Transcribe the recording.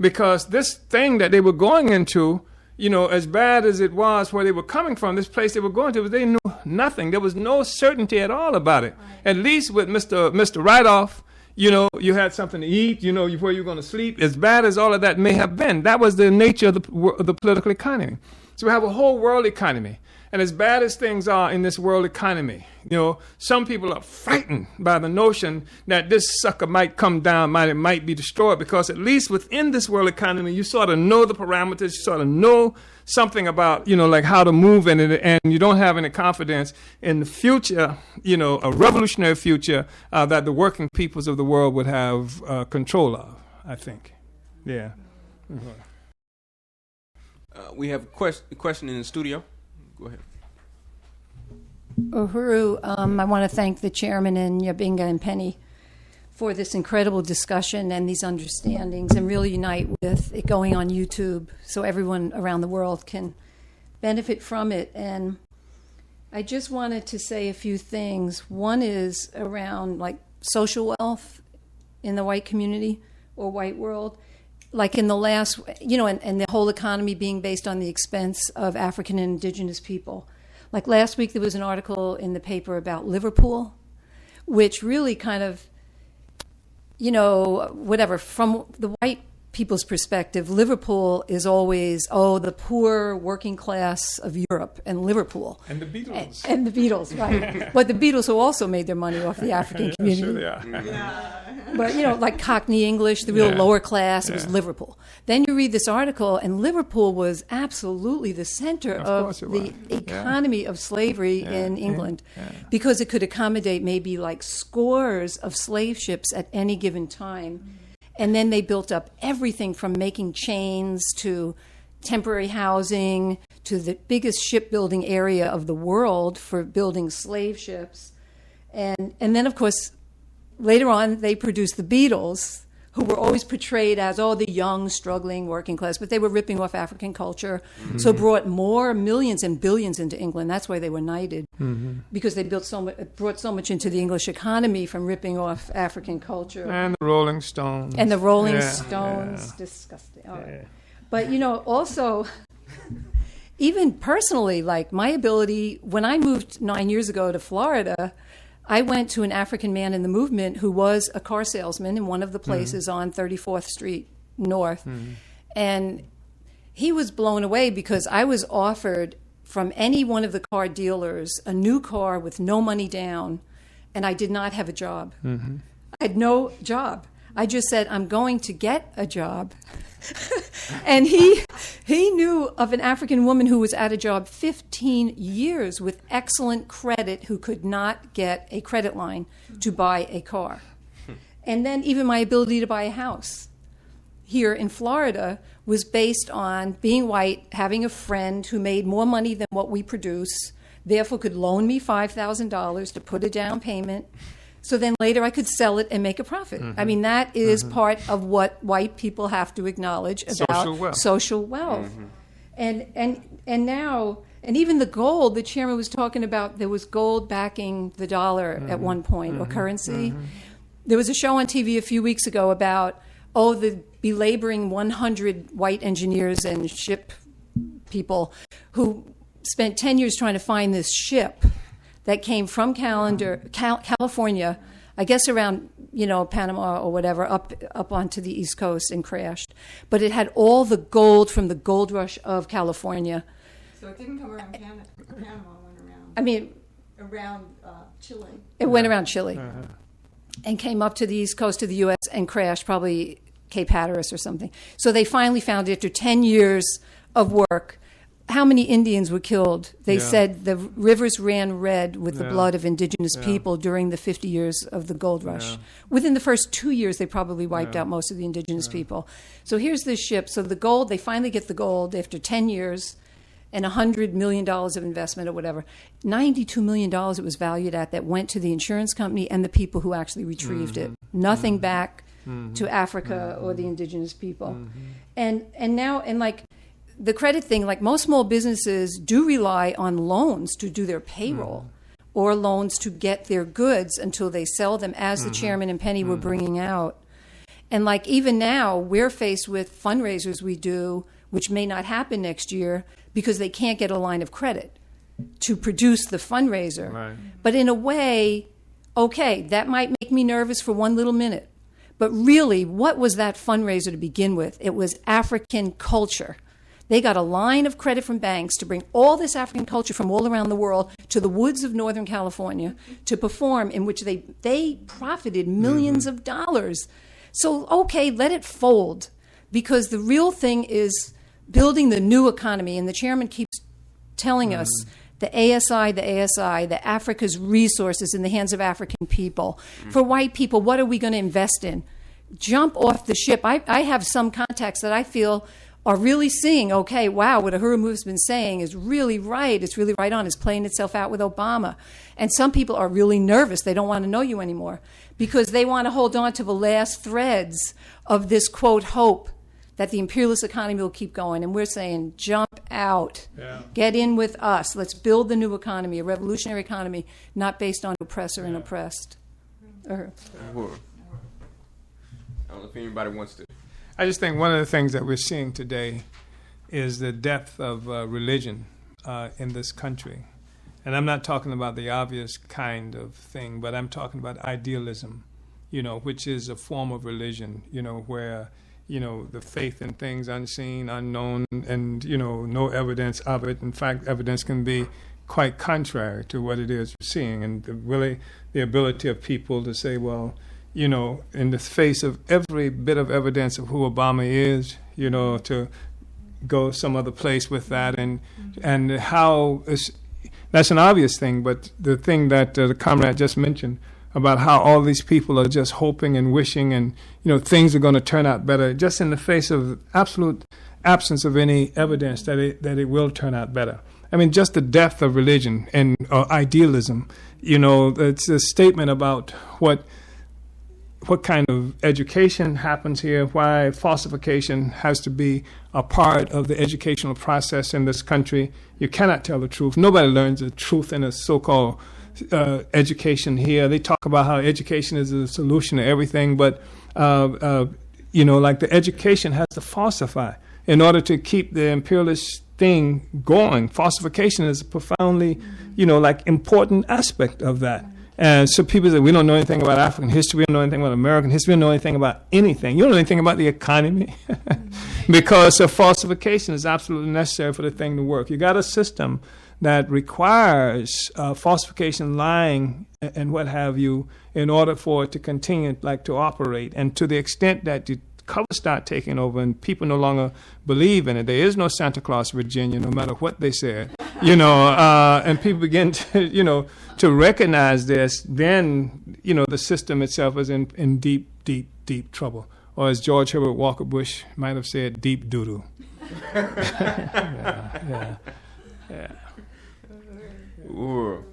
because this thing that they were going into, as bad as it was where they were coming from, this place they were going to, they knew nothing. There was no certainty at all about it. Right. At least with Mr. Right-Off, you had something to eat, where you're going to sleep. As bad as all of that may have been, that was the nature of the political economy. So we have a whole world economy. And as bad as things are in this world economy, some people are frightened by the notion that this sucker might come down, might be destroyed, because at least within this world economy, you sort of know the parameters, you sort of know something about, like how to move in it, and you don't have any confidence in the future, a revolutionary future that the working peoples of the world would have control of, I think. Yeah. Mm-hmm. We have a question in the studio. Go ahead. Uhuru, I want to thank the chairman and Nyabinga and Penny for this incredible discussion and these understandings, and really unite with it going on YouTube so everyone around the world can benefit from it. And I just wanted to say a few things. One is around like social wealth in the white community or white world. Like in the last, and the whole economy being based on the expense of African and indigenous people. Like last week, there was an article in the paper about Liverpool, which really kind of, from the white people's perspective, Liverpool is always, the poor working class of Europe and Liverpool. And the Beatles. And the Beatles, right. But the Beatles who also made their money off the African community. Sure they are. Yeah. But, like Cockney English, the real lower class, it was Liverpool. Then you read this article, and Liverpool was absolutely the center of the economy of slavery in England, because it could accommodate maybe like scores of slave ships at any given time. And then they built up everything from making chains to temporary housing to the biggest shipbuilding area of the world for building slave ships. And then, of course, later on, they produced the Beatles, who were always portrayed as, the young, struggling, working class, but they were ripping off African culture, so brought more millions and billions into England. That's why they were knighted, because they brought so much into the English economy from ripping off African culture. And the Rolling Stones. And the Rolling Stones, disgusting. All right. But, also, even personally, like my ability, when I moved 9 years ago to Florida, I went to an African man in the movement who was a car salesman in one of the places on 34th Street North. And he was blown away because I was offered from any one of the car dealers a new car with no money down, and I did not have a job. I had no job. I just said, I'm going to get a job. And he knew of an African woman who was at a job 15 years with excellent credit who could not get a credit line to buy a car. And then even my ability to buy a house here in Florida was based on being white, having a friend who made more money than what we produce, therefore could loan me $5,000 to put a down payment. So then later I could sell it and make a profit. I mean, that is part of what white people have to acknowledge about social wealth. And now, and even the gold, the chairman was talking about, there was gold backing the dollar at one point, or currency. There was a show on TV a few weeks ago about, the belaboring 100 white engineers and ship people who spent 10 years trying to find this ship that came from California, I guess around, Panama or whatever, up onto the East Coast and crashed. But it had all the gold from the gold rush of California. So it didn't come around Panama, it went around. I mean, around Chile. It went around Chile and came up to the East Coast of the U.S. and crashed, probably Cape Hatteras or something. So they finally found it after 10 years of work. How many Indians were killed? They said the rivers ran red with the blood of indigenous people during the 50 years of the gold rush. Within the first 2 years, they probably wiped out most of the indigenous people. So here's this ship. So the gold, they finally get the gold after 10 years and $100 million of investment or whatever. $92 million it was valued at that went to the insurance company and the people who actually retrieved it. Nothing back to Africa or the indigenous people. And now, and like, the credit thing, like most small businesses do rely on loans to do their payroll or loans to get their goods until they sell them, as the chairman and Penny were bringing out. And like even now, we're faced with fundraisers we do, which may not happen next year because they can't get a line of credit to produce the fundraiser. Right. But in a way, okay, that might make me nervous for one little minute. But really, what was that fundraiser to begin with? It was African culture. They got a line of credit from banks to bring all this African culture from all around the world to the woods of Northern California to perform, in which they profited millions of dollars. So, okay, let it fold, because the real thing is building the new economy. And the chairman keeps telling us the ASI, the Africa's resources in the hands of African people. For white people, what are we going to invest in? Jump off the ship. I have some contacts that I feel are really seeing, okay, wow, what Uhuru has been saying is really right. It's really right on. It's playing itself out with Obama. And some people are really nervous. They don't want to know you anymore because they want to hold on to the last threads of this, quote, hope that the imperialist economy will keep going. And we're saying, jump out. Yeah. Get in with us. Let's build the new economy, a revolutionary economy, not based on oppressor and oppressed. I don't know if anybody wants to. I just think one of the things that we're seeing today is the depth of religion in this country. And I'm not talking about the obvious kind of thing, but I'm talking about idealism, which is a form of religion, where, the faith in things unseen, unknown, and, no evidence of it. In fact, evidence can be quite contrary to what it is we're seeing. And really the ability of people to say, well, in the face of every bit of evidence of who Obama is, to go some other place with that, and how that's an obvious thing, but the thing that the comrade just mentioned about how all these people are just hoping and wishing, and things are going to turn out better, just in the face of absolute absence of any evidence that it will turn out better. I mean, just the depth of religion and idealism. It's a statement about what kind of education happens here, why falsification has to be a part of the educational process in this country. You cannot tell the truth. Nobody learns the truth in a so-called education here. They talk about how education is the solution to everything, but, like the education has to falsify in order to keep the imperialist thing going. Falsification is a profoundly, important aspect of that. And so people say, we don't know anything about African history, we don't know anything about American history, we don't know anything about anything. You don't know anything about the economy because falsification is absolutely necessary for the thing to work. You got a system that requires falsification, lying, and what have you, in order for it to continue to operate. And to the extent that the colors start taking over and people no longer believe in it, there is no Santa Claus, Virginia, no matter what they said, and people begin to, to recognize this, then, the system itself is in deep, deep, deep trouble. Or as George Herbert Walker Bush might have said, deep doo-doo. Yeah. Ooh.